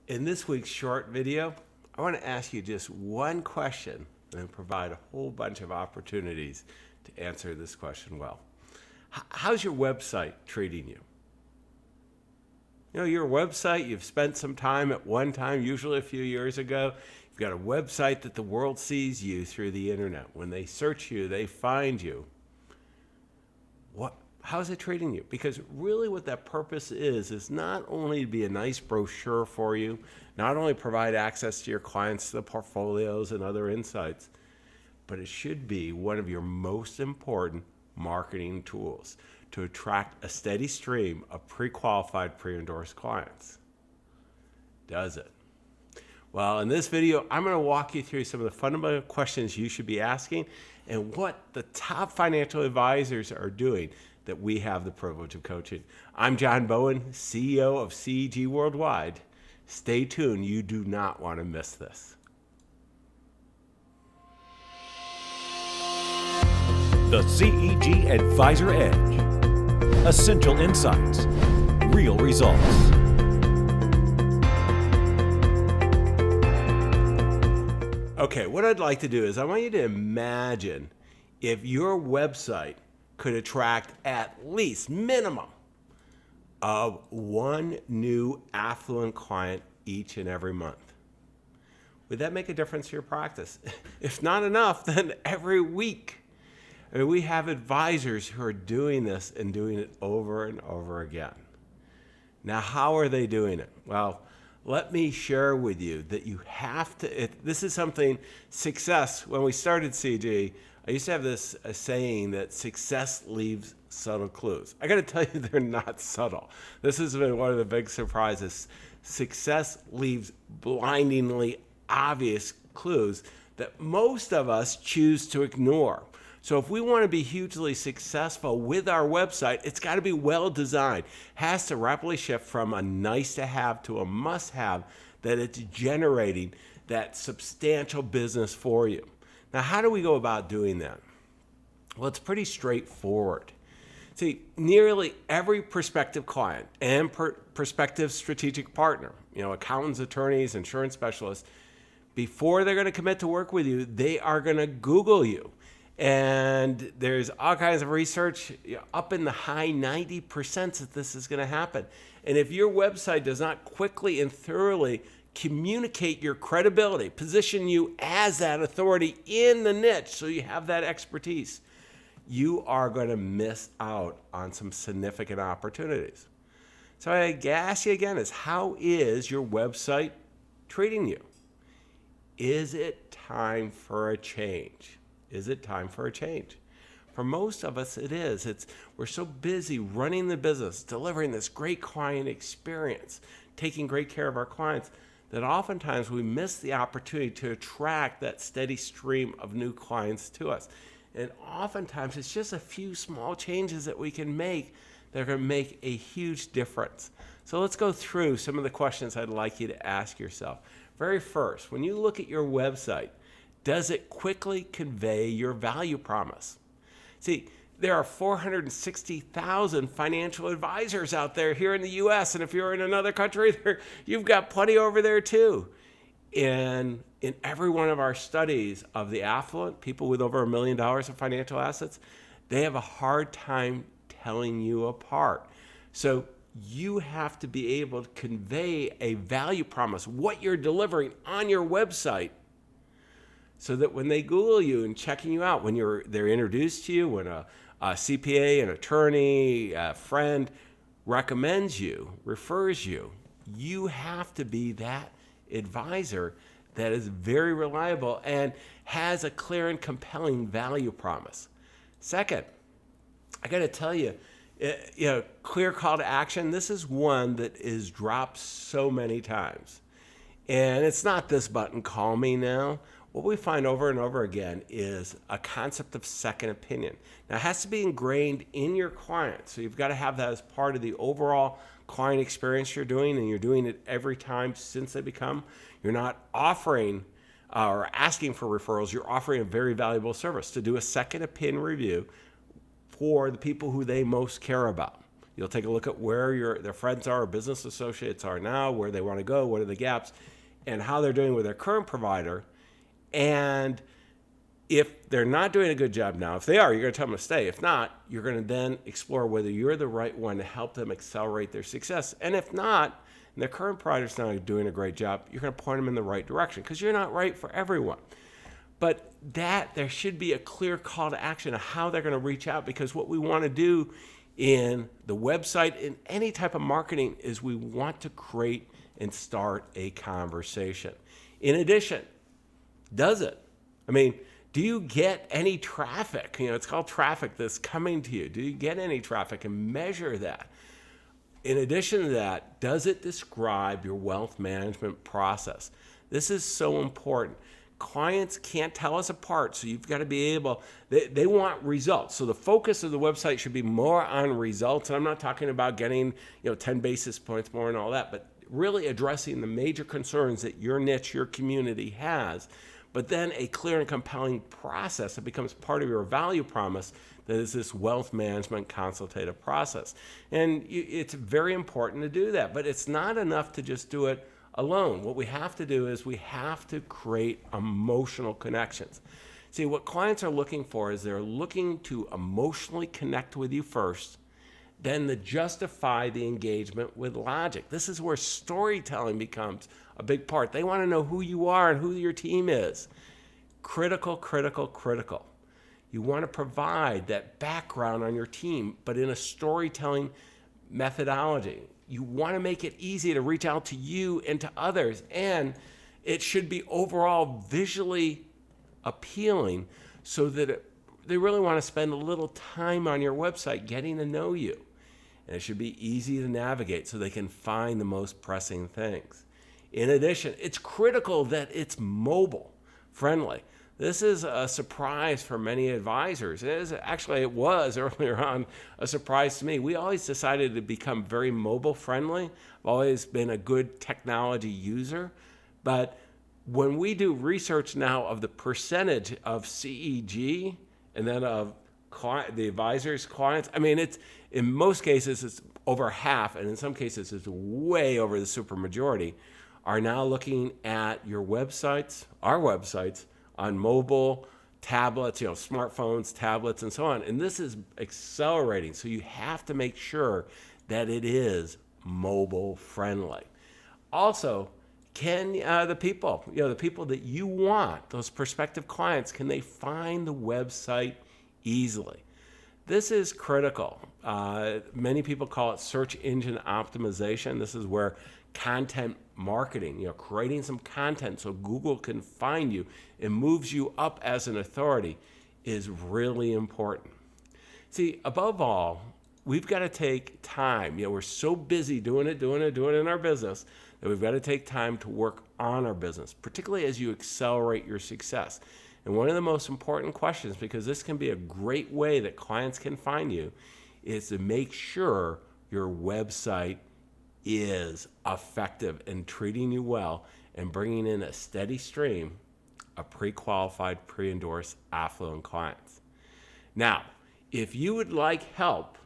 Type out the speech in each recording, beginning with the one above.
In this week's short video, I want to ask you just one question and provide a whole bunch of opportunities to answer this question well. How's your website treating you? You know, your website, you've spent some time at one time, usually a few years ago. You've got a website that the world sees you through the internet. When they search you, they find you. How's it treating you? Because really what that purpose is not only to be a nice brochure for you, not only provide access to your clients to the portfolios and other insights, but it should be one of your most important marketing tools to attract a steady stream of pre-qualified, pre-endorsed clients. Does it? Well, in this video, I'm going to walk you through some of the fundamental questions you should be asking and what the top financial advisors are doing that we have the privilege of coaching. I'm John Bowen, CEO of CEG Worldwide. Stay tuned. You do not want to miss this. The CEG Advisor Edge. Essential insights. Real results. Okay, what I'd like to do is I want you to imagine if your website could attract at least minimum of one new affluent client each and every month. Would that make a difference to your practice? If not enough, then every week. I mean, we have advisors who are doing this and doing it over and over again. Now, how are they doing it? Well, let me share with you that you have to, this is something, success, when we started CG, I used to have this saying that success leaves subtle clues. I got to tell you, they're not subtle. This has been one of the big surprises. Success leaves blindingly obvious clues that most of us choose to ignore. So if we want to be hugely successful with our website, it's got to be well designed. Has to rapidly shift from a nice to have to a must have, that it's generating that substantial business for you. Now, how do we go about doing that? Well, it's pretty straightforward. See, nearly every prospective client and prospective strategic partner, accountants, attorneys, insurance specialists, before they're going to commit to work with you, they are going to Google you. And there's all kinds of research up in the high 90% that this is going to happen. And if your website does not quickly and thoroughly communicate your credibility, position you as that authority in the niche so you have that expertise, you are going to miss out on some significant opportunities. So I ask you again is, how is your website treating you? Is it time for a change? Is it time for a change? For most of us, it is. We're so busy running the business, delivering this great client experience, taking great care of our clients, that oftentimes we miss the opportunity to attract that steady stream of new clients to us. And oftentimes it's just a few small changes that we can make that are going to make a huge difference. So let's go through some of the questions I'd like you to ask yourself. Very first, when you look at your website, does it quickly convey your value promise? See, there are 460,000 financial advisors out there here in the U.S. And if you're in another country, you've got plenty over there too. And in every one of our studies of the affluent, people with over $1 million of financial assets, they have a hard time telling you apart. So you have to be able to convey a value promise, what you're delivering on your website, so that when they Google you and checking you out, when they're introduced to you, when a CPA, an attorney, a friend recommends you, refers you, you have to be that advisor that is very reliable and has a clear and compelling value promise. Second, I got to tell you, clear call to action. This is one that is dropped so many times. And it's not this button, call me now. What we find over and over again is a concept of second opinion. Now, it has to be ingrained in your client. So you've got to have that as part of the overall client experience you're doing, and you're doing it every time since they become. You're not offering or asking for referrals. You're offering a very valuable service to do a second opinion review for the people who they most care about. You'll take a look at where their friends are, or business associates are now, where they want to go, what are the gaps, and how they're doing with their current provider. And if they're not doing a good job now, if they are, you're going to tell them to stay. If not, you're going to then explore whether you're the right one to help them accelerate their success. And if not, and their current provider's not doing a great job, you're going to point them in the right direction, because you're not right for everyone. But there should be a clear call to action of how they're going to reach out, because what we want to do in the website, in any type of marketing, is we want to create and start a conversation. In addition, does it? I mean, do you get any traffic? It's called traffic that's coming to you. Do you get any traffic, and measure that? In addition to that, does it describe your wealth management process? This is so important. Clients can't tell us apart, so you've got to be able, they want results. So the focus of the website should be more on results. And I'm not talking about getting 10 basis points more and all that, but really addressing the major concerns that your niche, your community has. But then a clear and compelling process that becomes part of your value promise, that is this wealth management consultative process. And it's very important to do that, but it's not enough to just do it alone. What we have to do is we have to create emotional connections. See, what clients are looking for is they're looking to emotionally connect with you first, then to justify the engagement with logic. This is where storytelling becomes a big part. They want to know who you are and who your team is. Critical, critical, critical. You want to provide that background on your team, but in a storytelling methodology. You want to make it easy to reach out to you and to others, and it should be overall visually appealing, so that they really want to spend a little time on your website getting to know you. And it should be easy to navigate so they can find the most pressing things. In addition, it's critical that it's mobile friendly. This is a surprise for many advisors. It was earlier on a surprise to me. We always decided to become very mobile friendly. I've always been a good technology user. But when we do research now of the percentage of CEG and then of the advisors' clients, I mean, it's in most cases it's over half, and in some cases it's way over the supermajority, are now looking at your websites, our websites, on mobile, tablets, smartphones, tablets, and so on. And this is accelerating. So you have to make sure that it is mobile friendly. Also, can the people that you want, those prospective clients, can they find the website easily? This is critical. Many people call it search engine optimization. This is where content marketing, creating some content so Google can find you and moves you up as an authority, is really important. See, above all, we've got to take time. We're so busy doing it in our business that we've got to take time to work on our business, particularly as you accelerate your success. And one of the most important questions, because this can be a great way that clients can find you, is to make sure your website is effective in treating you well and bringing in a steady stream of pre-qualified, pre-endorsed, affluent clients. Now, if you would like help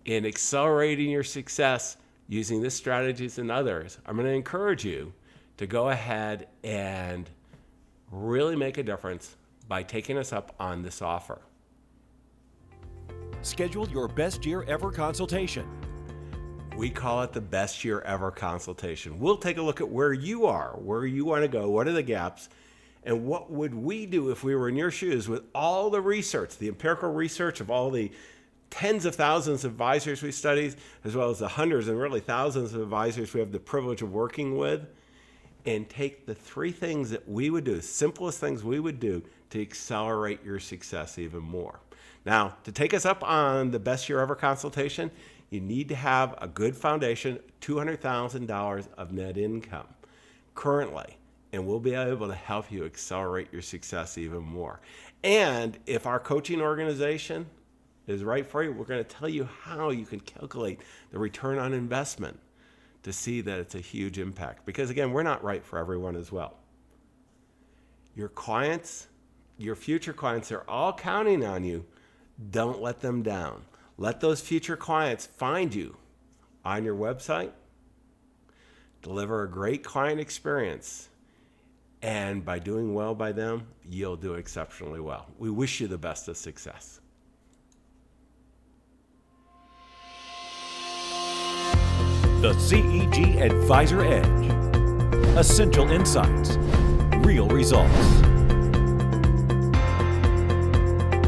in accelerating your success using this strategies and others, I'm going to encourage you to go ahead and really make a difference by taking us up on this offer. Schedule your best year ever consultation. We call it the best year ever consultation. We'll take a look at where you are, where you want to go, what are the gaps, and what would we do if we were in your shoes with all the research, the empirical research of all the tens of thousands of advisors we studied, as well as the hundreds and really thousands of advisors we have the privilege of working with, and take the three things that we would do, simplest things we would do to accelerate your success even more. Now, to take us up on the best year ever consultation, you need to have a good foundation, $200,000 of net income currently, and we'll be able to help you accelerate your success even more. And if our coaching organization is right for you, we're going to tell you how you can calculate the return on investment to see that it's a huge impact. Because again, we're not right for everyone as well. Your clients, your future clients, are all counting on you. Don't let them down. Let those future clients find you on your website. Deliver a great client experience. And by doing well by them, you'll do exceptionally well. We wish you the best of success. The CEG Advisor Edge. Essential insights, real results.